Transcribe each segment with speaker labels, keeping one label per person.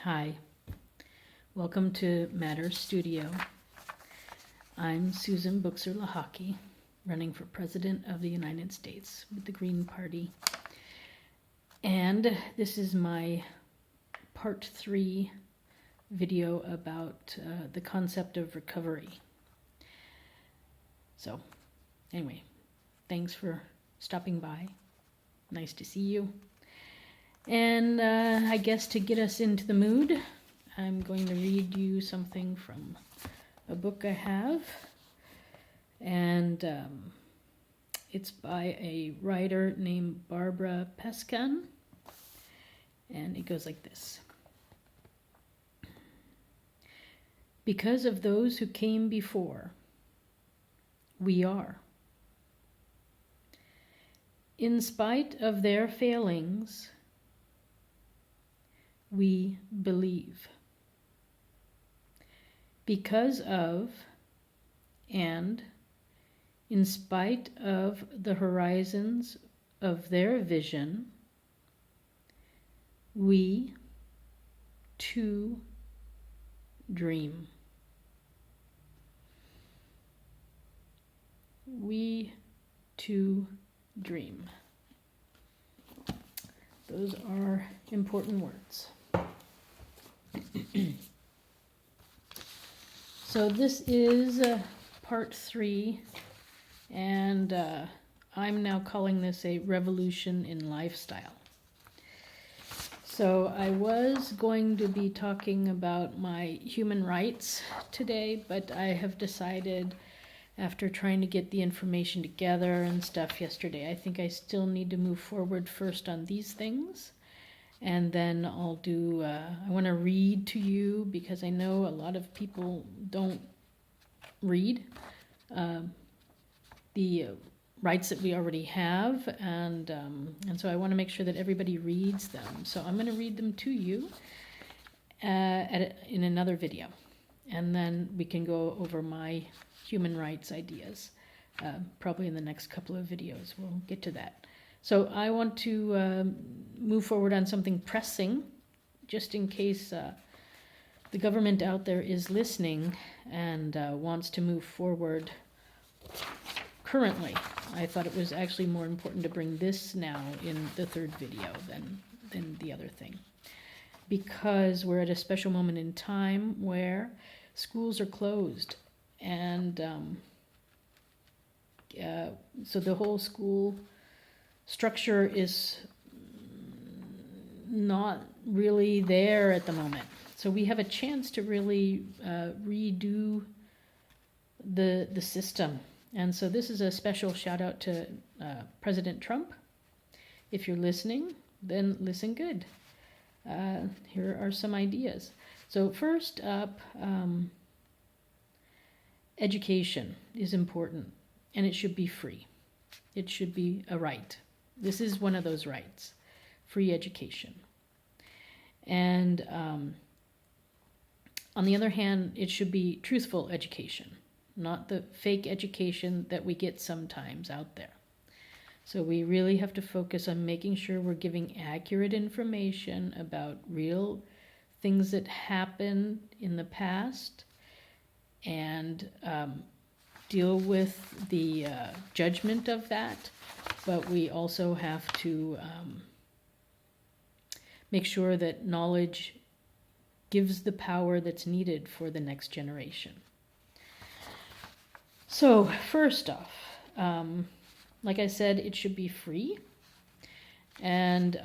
Speaker 1: Hi, welcome to Matter Studio. I'm Susan Buchser-Lochocki, running for President of the United States with the Green Party. And this is my part 3 video about the concept of recovery. So anyway, thanks for stopping by. Nice to see you. And I guess to get us into the mood, I'm going to read you something from a book I have. And it's by a writer named Barbara Pescan. And it goes like this. Because of those who came before, we are. In spite of their failings, we believe. Because of, and in spite of the horizons of their vision, we too dream. We too dream. Those are important words. So this is part 3, and I'm now calling this a revolution in lifestyle. So I was going to be talking about my human rights today, but I have decided, after trying to get the information together and stuff yesterday, I think I still need to move forward first on these things. And then I'll do, I want to read to you because I know a lot of people don't read the rights that we already have. And so I want to make sure that everybody reads them. So I'm going to read them to you in another video. And then we can go over my human rights ideas. Probably in the next couple of videos, we'll get to that. So I want to move forward on something pressing, just in case the government out there is listening and wants to move forward currently. I thought it was actually more important to bring this now in the third video than the other thing. Because we're at a special moment in time where schools are closed. And so the whole school structure is not really there at the moment. So we have a chance to really redo the system. And so this is a special shout out to President Trump. If you're listening, then listen good. Here are some ideas. So first up, education is important, and it should be free. It should be a right. This is one of those rights, free education. And on the other hand, it should be truthful education, not the fake education that we get sometimes out there. So we really have to focus on making sure we're giving accurate information about real things that happened in the past and deal with the judgment of that, but we also have to make sure that knowledge gives the power that's needed for the next generation. So first off, like I said, it should be free. And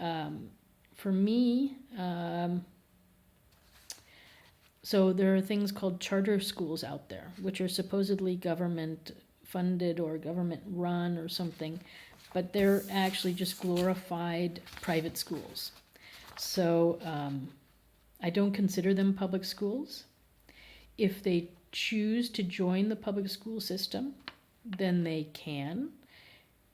Speaker 1: for me, so there are things called charter schools out there, which are supposedly government funded or government run or something, but they're actually just glorified private schools. So I don't consider them public schools. If they choose to join the public school system, then they can,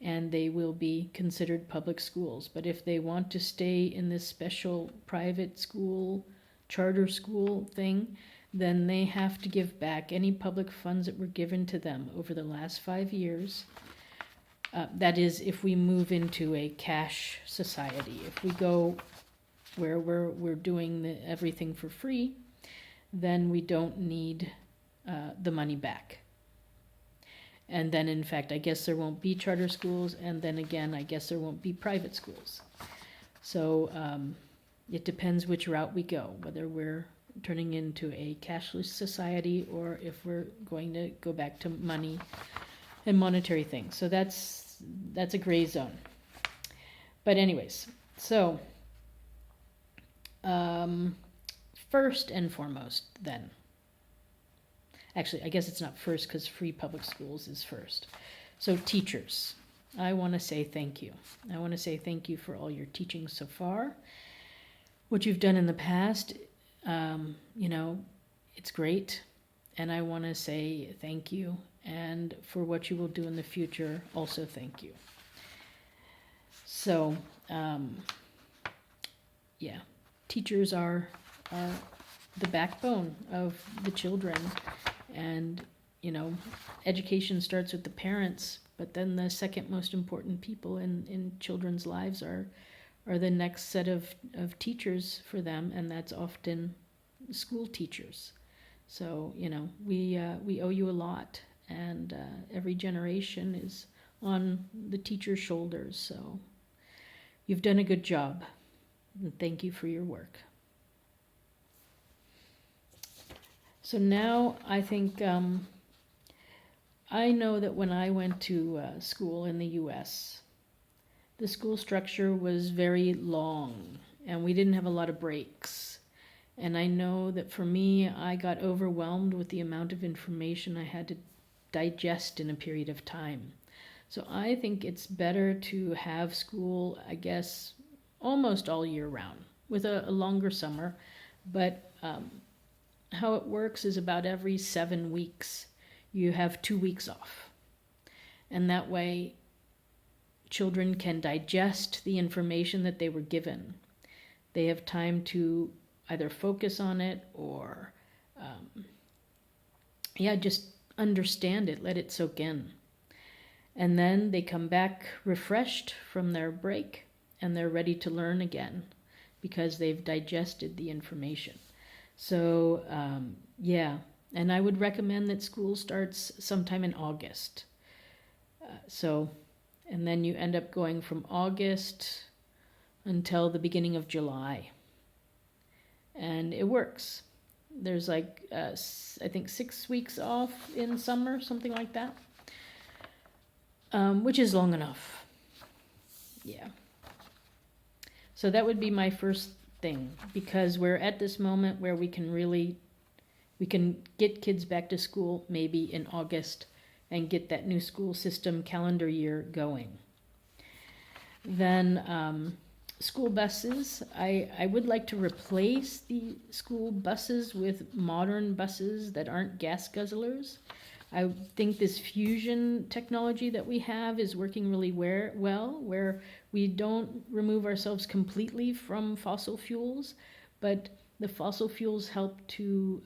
Speaker 1: and they will be considered public schools. But if they want to stay in this special private school, charter school thing, then they have to give back any public funds that were given to them over the last 5 years. That is, if we move into a cash society. If we go where we're doing everything for free, then we don't need the money back. And then, in fact, I guess there won't be charter schools, and then again, I guess there won't be private schools. So it depends which route we go, whether we're turning into a cashless society or if we're going to go back to money and monetary things. So that's a gray zone. But anyways, so first and foremost then, actually I guess it's not first because free public schools is first. So teachers, I want to say thank you. I want to say thank you for all your teaching so far. What you've done in the past, it's great. And I want to say thank you. And for what you will do in the future, also thank you. So, teachers are the backbone of the children. And, education starts with the parents, but then the second most important people in children's lives are the next set of teachers for them, and that's often school teachers. So, we owe you a lot, and every generation is on the teacher's shoulders. So you've done a good job, and thank you for your work. So now I think I know that when I went to school in the U.S., the school structure was very long, and we didn't have a lot of breaks. And I know that for me, I got overwhelmed with the amount of information I had to digest in a period of time. So I think it's better to have school, I guess, almost all year round, with a longer summer. But how it works is about every 7 weeks, you have 2 weeks off. And that way, children can digest the information that they were given. They have time to either focus on it or, just understand it, let it soak in. And then they come back refreshed from their break and they're ready to learn again because they've digested the information. So, and I would recommend that school starts sometime in August. And then you end up going from August until the beginning of July. And it works. There's I think 6 weeks off in summer, something like that, which is long enough. Yeah. So that would be my first thing, because we're at this moment where we can get kids back to school maybe in August and get that new school system calendar year going. Then school buses, I would like to replace the school buses with modern buses that aren't gas guzzlers. I think this fusion technology that we have is working really well, where we don't remove ourselves completely from fossil fuels, but the fossil fuels help to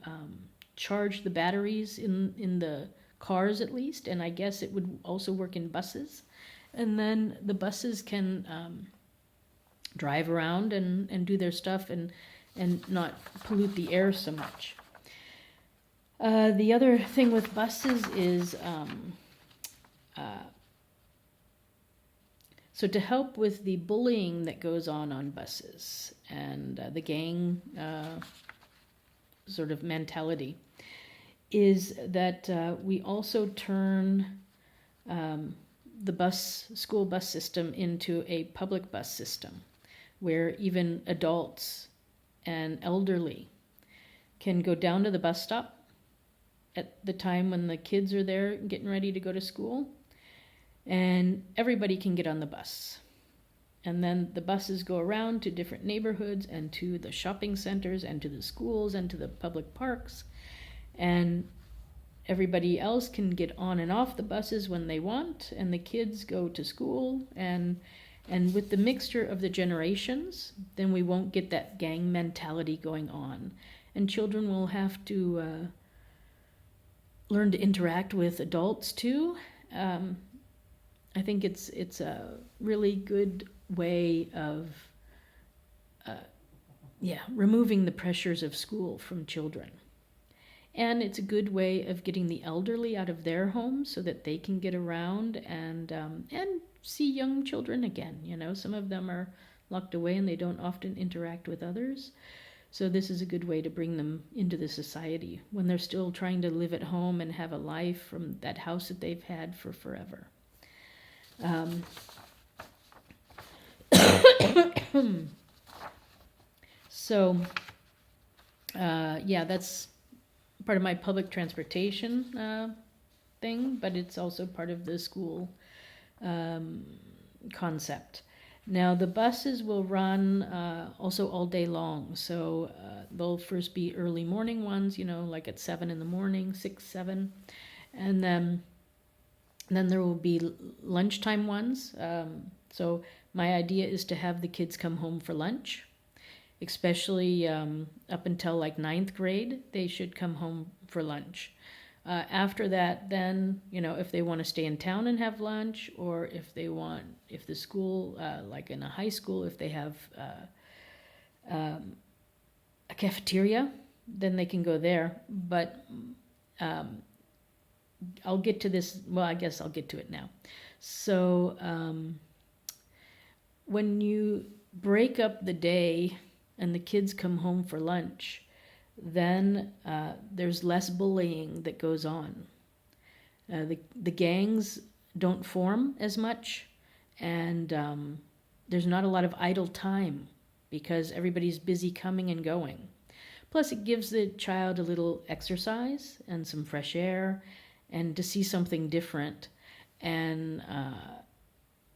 Speaker 1: charge the batteries in the cars at least, and I guess it would also work in buses. And then the buses can drive around and do their stuff and not pollute the air so much. The other thing with buses is, so to help with the bullying that goes on buses and the gang sort of mentality, is that we also turn the school bus system into a public bus system, where even adults and elderly can go down to the bus stop at the time when the kids are there getting ready to go to school, and everybody can get on the bus. And then the buses go around to different neighborhoods and to the shopping centers and to the schools and to the public parks, and everybody else can get on and off the buses when they want, and the kids go to school, and with the mixture of the generations, then we won't get that gang mentality going on, and children will have to learn to interact with adults too. I think it's a really good way of removing the pressures of school from children. And it's a good way of getting the elderly out of their homes so that they can get around and see young children again. Some of them are locked away and they don't often interact with others. So this is a good way to bring them into the society when they're still trying to live at home and have a life from that house that they've had for forever. So, that's part of my public transportation thing, but it's also part of the school concept. Now, the buses will run also all day long, so they'll first be early morning ones, like at 7 in the morning, 6, 7, and then there will be lunchtime ones. So my idea is to have the kids come home for lunch, especially up until like 9th grade, they should come home for lunch. After that, then, if they want to stay in town and have lunch, or if the school, like in a high school, if they have a cafeteria, then they can go there. But I'll get to this, well, I guess I'll get to it now. So when you break up the day and the kids come home for lunch, then there's less bullying that goes on. The gangs don't form as much, and there's not a lot of idle time because everybody's busy coming and going. Plus, it gives the child a little exercise and some fresh air and to see something different. And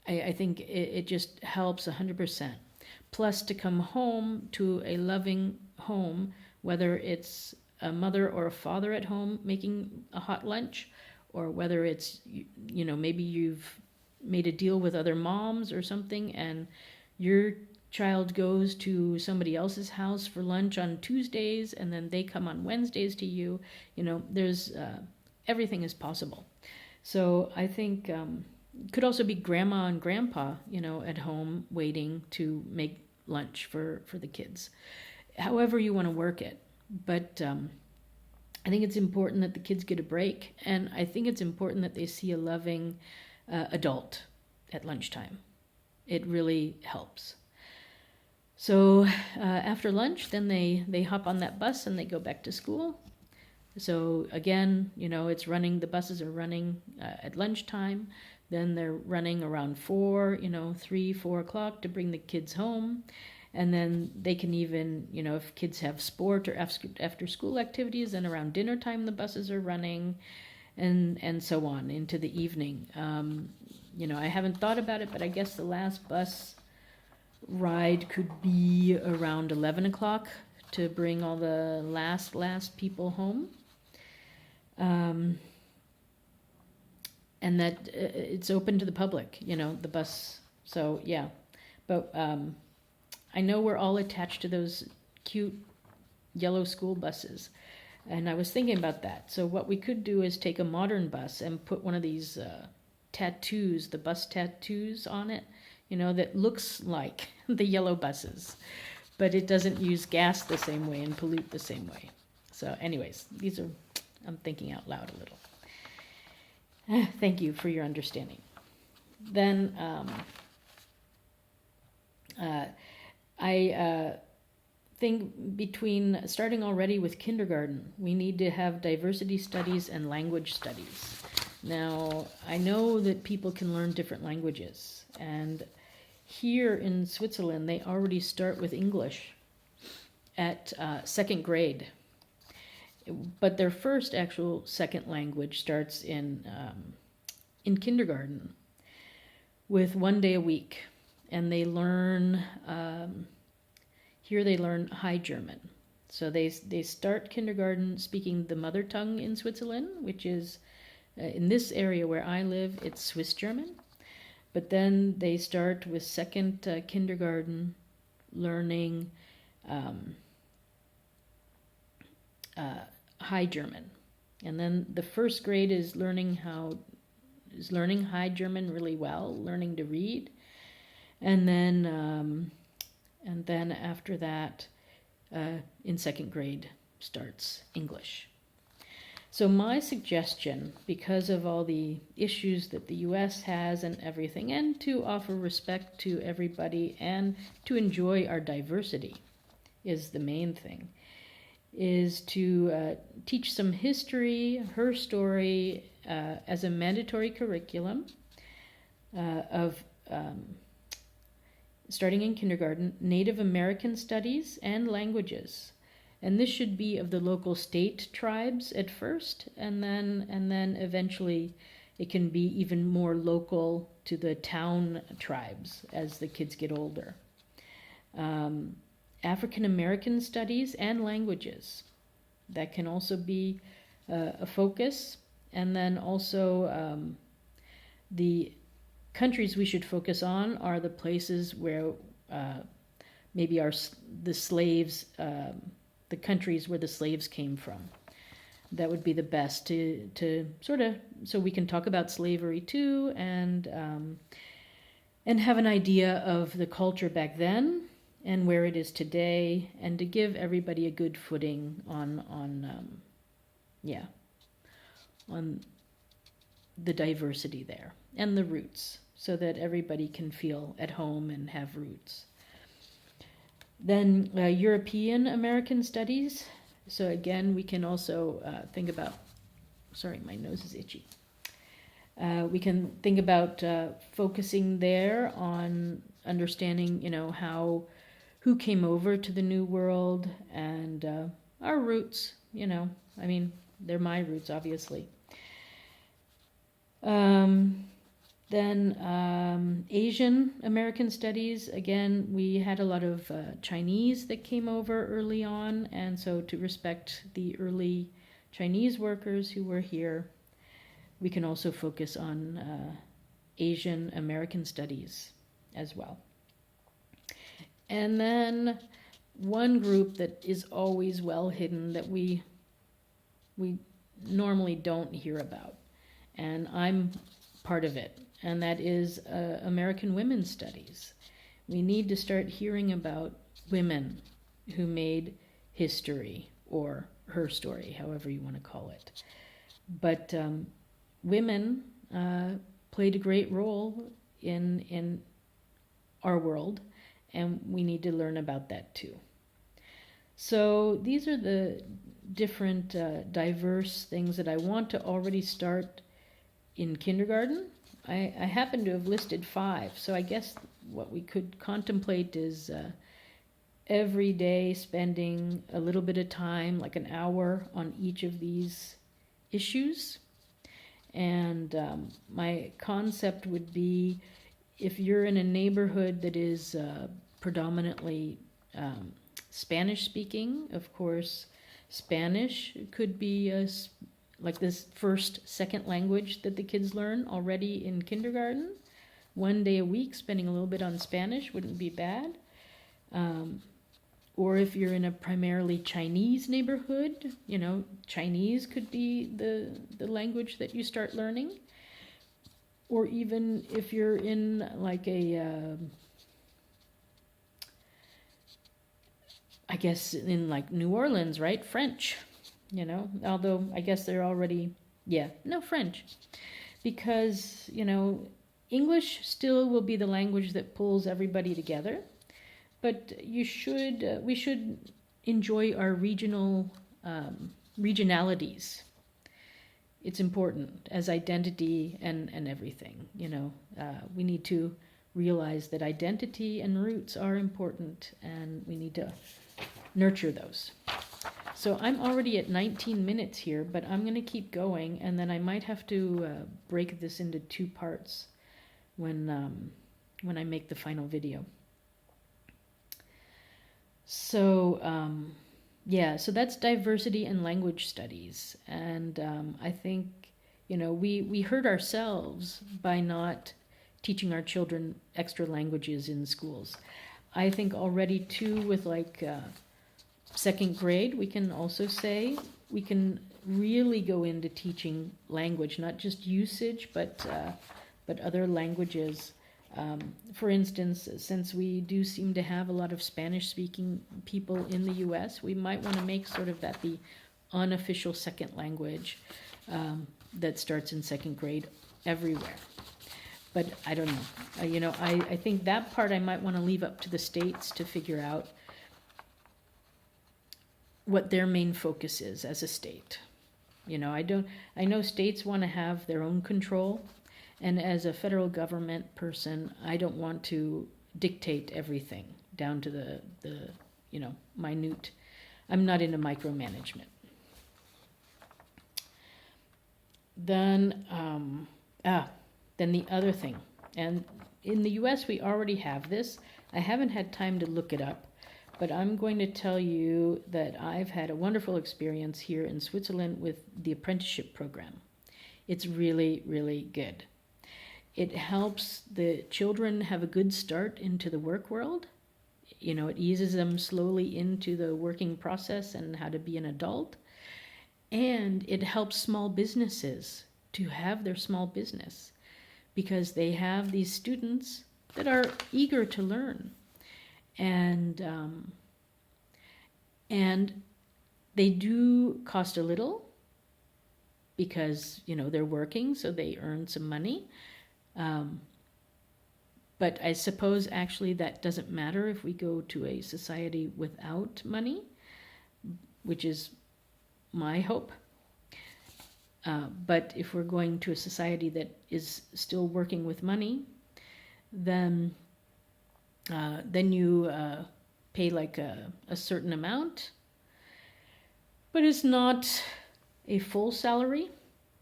Speaker 1: I think it just helps 100%. Plus, to come home to a loving home, whether it's a mother or a father at home making a hot lunch, or whether it's, maybe you've made a deal with other moms or something and your child goes to somebody else's house for lunch on Tuesdays and then they come on Wednesdays to you, there's everything is possible. So I think it could also be grandma and grandpa, at home waiting to make lunch for the kids. However you want to work it. But I think it's important that the kids get a break, and I think it's important that they see a loving adult at lunchtime. It really helps. So after lunch, then they hop on that bus and they go back to school. So again, it's running, the buses are running at lunchtime. Then they're running around 4, 3, 4 o'clock to bring the kids home. And then they can even, if kids have sport or after school activities, then around dinner time the buses are running, and so on into the evening. I haven't thought about it, but I guess the last bus ride could be around 11 o'clock to bring all the last people home. And that it's open to the public, the bus. So yeah, but I know we're all attached to those cute yellow school buses, and I was thinking about that. So what we could do is take a modern bus and put one of these tattoos, the bus tattoos on it, that looks like the yellow buses, but it doesn't use gas the same way and pollute the same way. So anyways, I'm thinking out loud a little. Thank you for your understanding. Then I think between starting already with kindergarten, we need to have diversity studies and language studies. Now, I know that people can learn different languages, and here in Switzerland, they already start with English at 2nd grade. But their first actual second language starts in kindergarten with 1 day a week. And they learn, here they learn High German. So they start kindergarten speaking the mother tongue in Switzerland, which is, in this area where I live, it's Swiss German. But then they start with second kindergarten learning High German. And then the first grade is learning High German really well, learning to read. And then after that, in second grade starts English. So my suggestion, because of all the issues that the U.S. has and everything, and to offer respect to everybody and to enjoy our diversity is the main thing, is to teach some history, her story, as a mandatory curriculum of starting in kindergarten, Native American studies and languages. And this should be of the local state tribes at first, and then eventually it can be even more local to the town tribes as the kids get older. African American studies and languages, that can also be a focus. And then also the countries we should focus on are the places where maybe the slaves, the countries where the slaves came from. That would be the best to sort of, so we can talk about slavery too, and have an idea of the culture back then and where it is today, and to give everybody a good footing on the diversity there and the roots, so that everybody can feel at home and have roots. Then European American studies. So again, we can also think about, sorry, my nose is itchy. We can think about focusing there on understanding, who came over to the New World, and our roots, I mean, they're my roots, obviously. Then Asian American studies, again, we had a lot of Chinese that came over early on, and so to respect the early Chinese workers who were here, we can also focus on Asian American studies as well. And then one group that is always well hidden that we normally don't hear about, and I'm part of it, and that is American women's studies. We need to start hearing about women who made history, or her story, however you want to call it. But women played a great role in our world, and we need to learn about that too. So these are the different diverse things that I want to already start in kindergarten. I happen to have listed 5, so I guess what we could contemplate is every day spending a little bit of time, like an hour, on each of these issues. And my concept would be, if you're in a neighborhood that is predominantly Spanish speaking, of course, Spanish could be like this second language that the kids learn already in kindergarten. One day a week spending a little bit on Spanish wouldn't be bad. Or if you're in a primarily Chinese neighborhood, Chinese could be the language that you start learning. Or even if you're in like I guess in like New Orleans, right? French, although I guess they're already, French. Because, English still will be the language that pulls everybody together. But we should enjoy our regionalities. It's important as identity and everything, we need to realize that identity and roots are important, and we need to nurture those. So I'm already at 19 minutes here, but I'm going to keep going, and then I might have to break this into 2 parts when I make the final video. So so that's diversity and language studies, and I think we hurt ourselves by not teaching our children extra languages in schools. I think already too, with like second grade, we can also say we can really go into teaching language, not just usage, but other languages For instance, since we do seem to have a lot of Spanish-speaking people in the U.S., we might want to make sort of that the unofficial second language that starts in second grade everywhere. But I don't know. I think that part I might want to leave up to the states to figure out what their main focus is as a state. I know states want to have their own control, and as a federal government person, I don't want to dictate everything down to the minute. I'm not into micromanagement. Then the other thing, and in the US we already have this. I haven't had time to look it up, but I'm going to tell you that I've had a wonderful experience here in Switzerland with the apprenticeship program. It's really, really good. It helps the children have a good start into the work world. It eases them slowly into the working process and how to be an adult. And it helps small businesses to have their small business, because they have these students that are eager to learn. And they do cost a little, because they're working, so they earn some money. But I suppose actually that doesn't matter if we go to a society without money, which is my hope. But if we're going to a society that is still working with money, then you pay like a certain amount, but it's not a full salary.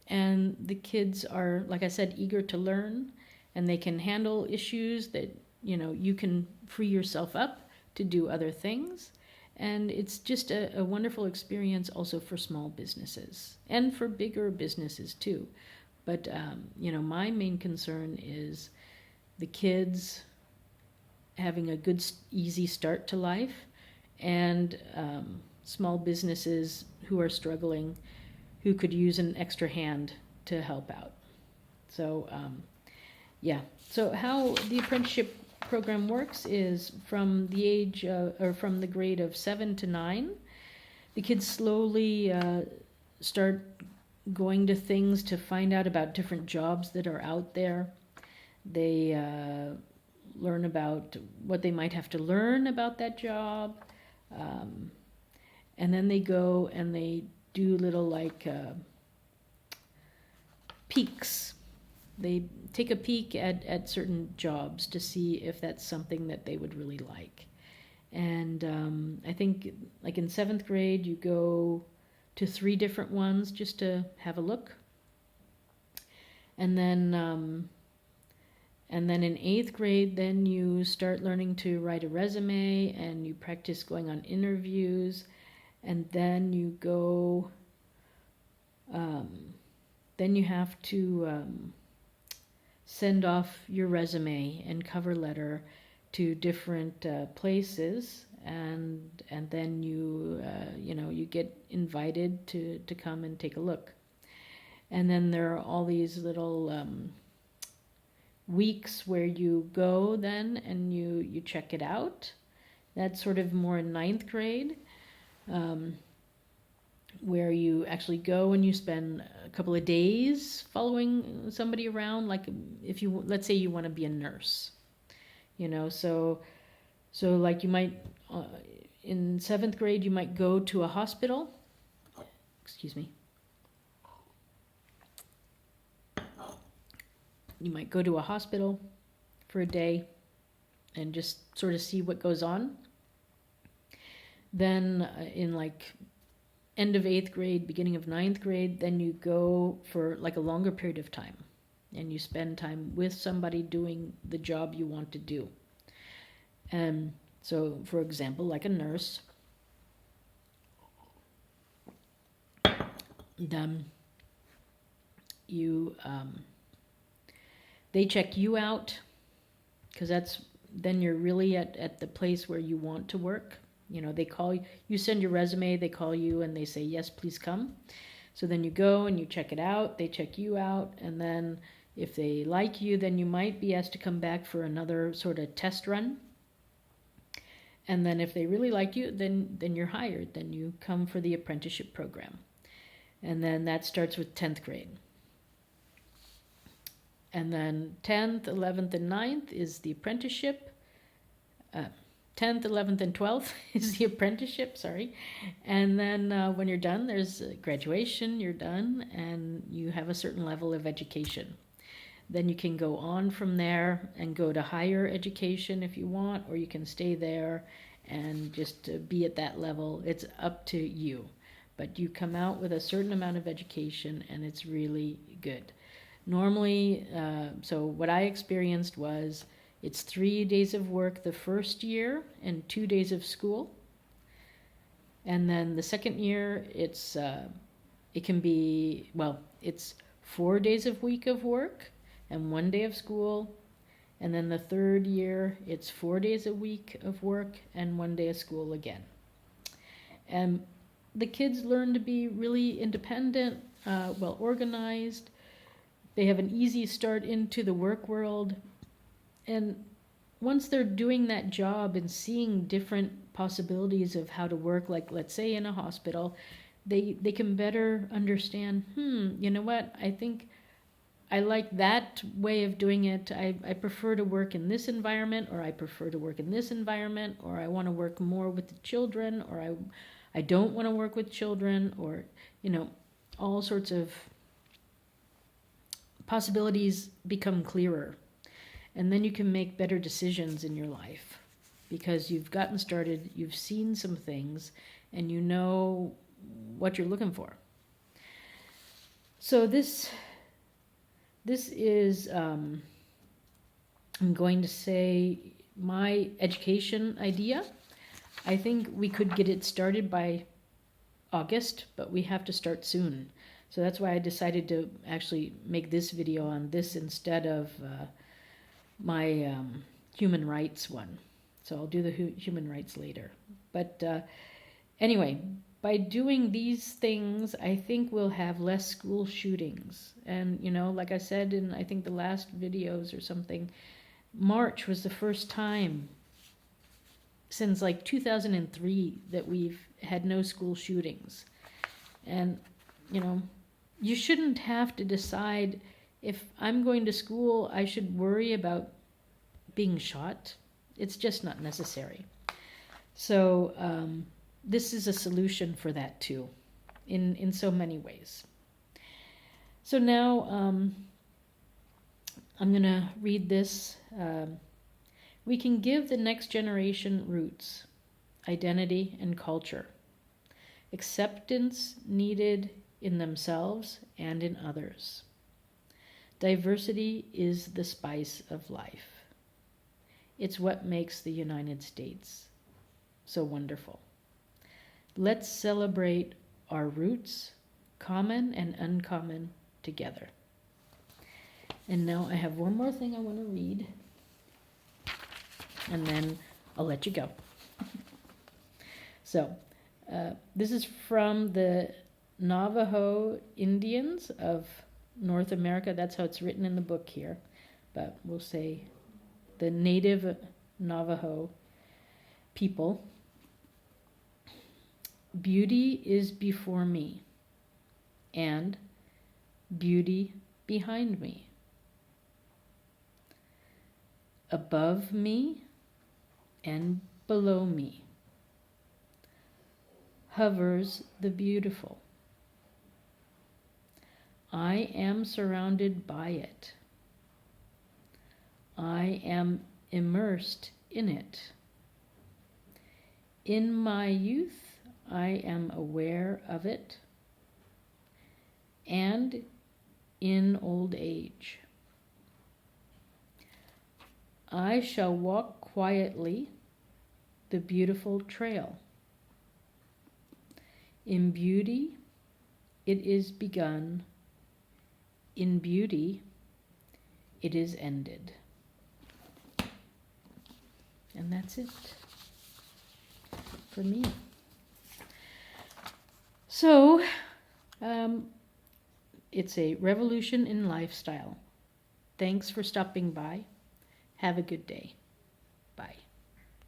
Speaker 1: And the kids are, like I said, eager to learn, and they can handle issues that, you can free yourself up to do other things. And it's just a wonderful experience also for small businesses and for bigger businesses too. But, my main concern is the kids having a good, easy start to life, and small businesses who are struggling, who could use an extra hand to help out. So, So how the apprenticeship program works is from the age or from the grade of 7 to 9, the kids slowly start going to things to find out about different jobs that are out there. They learn about what they might have to learn about that job, and then they go and they do little peeks. They take a peek at certain jobs to see if that's something that they would really like. And I think like in 7th grade, you go to 3 different ones just to have a look. And then in 8th grade, then you start learning to write a resume, and you practice going on interviews. And then you go, then you have to send off your resume and cover letter to different places, and then you get invited to come and take a look. And then there are all these little weeks where you go then and you check it out. That's sort of more in 9th grade, where you actually go and you spend a couple of days following somebody around. Like if you, let's say you want to be a nurse, so like you might, in 7th grade, you might go to a hospital. Excuse me. You might go to a hospital for a day and just sort of see what goes on. Then in like end of 8th grade, beginning of 9th grade, then you go for like a longer period of time, and you spend time with somebody doing the job you want to do. And so, for example, like a nurse, they check you out, because then you're really at the place where you want to work. They call you, you send your resume, they call you and they say, yes, please come. So then you go and you check it out, they check you out, and then If they like you, then you might be asked to come back for another sort of test run. And then if they really like you, then you're hired. Then you come for the apprenticeship program. And then that starts with 10th grade. And then 10th, 11th, and 9th is the apprenticeship. 10th, 11th, and 12th is the apprenticeship, sorry. And then when you're done, there's graduation, you're done, and you have a certain level of education. Then you can go on from there and go to higher education if you want, or you can stay there and just be at that level. It's up to you. But you come out with a certain amount of education, and it's really good. Normally, so what I experienced was it's 3 days of work the first year and 2 days of school. And then the second year, it can be, well, it's 4 days a week of work and 1 day of school. And then the third year, it's 4 days a week of work and 1 day of school again. And the kids learn to be really independent, well organized. They have an easy start into the work world. And once they're doing that job and seeing different possibilities of how to work, like let's say in a hospital, they can better understand, you know what, I think I like that way of doing it. I prefer to work in this environment, or I prefer to work in this environment, or I want to work more with the children, or I don't want to work with children, or, you know, all sorts of possibilities become clearer. And then you can make better decisions in your life because you've gotten started, you've seen some things, and you know what you're looking for. So this is, I'm going to say, my education idea. I think we could get it started by August, but we have to start soon. So that's why I decided to actually make this video on this instead of my human rights one. So I'll do the human rights later. But anyway, by doing these things, I think we'll have less school shootings. And, you know, like I said in, I think, the last videos or something, March was the first time since like 2003 that we've had no school shootings. And, you know, you shouldn't have to decide if I'm going to school, I should worry about being shot. It's just not necessary. So this is a solution for that too, in so many ways. So now I'm going to read this. We can give the next generation roots, identity, and culture. Acceptance needed in themselves and in others. Diversity is the spice of life. It's what makes the United States so wonderful. Let's celebrate our roots, common and uncommon, together. And now I have one more thing I want to read, and then I'll let you go. So, this is from the Navajo Indians of North America. That's how it's written in the book here, but we'll say the native Navajo people. Beauty is before me, and beauty behind me. Above me and below me hovers the beautiful. I am surrounded by it. I am immersed in it. In my youth, I am aware of it, and in old age. I shall walk quietly the beautiful trail. In beauty, it is begun. In beauty, it is ended. And that's it for me. So, it's a revolution in lifestyle. Thanks for stopping by. Have a good day.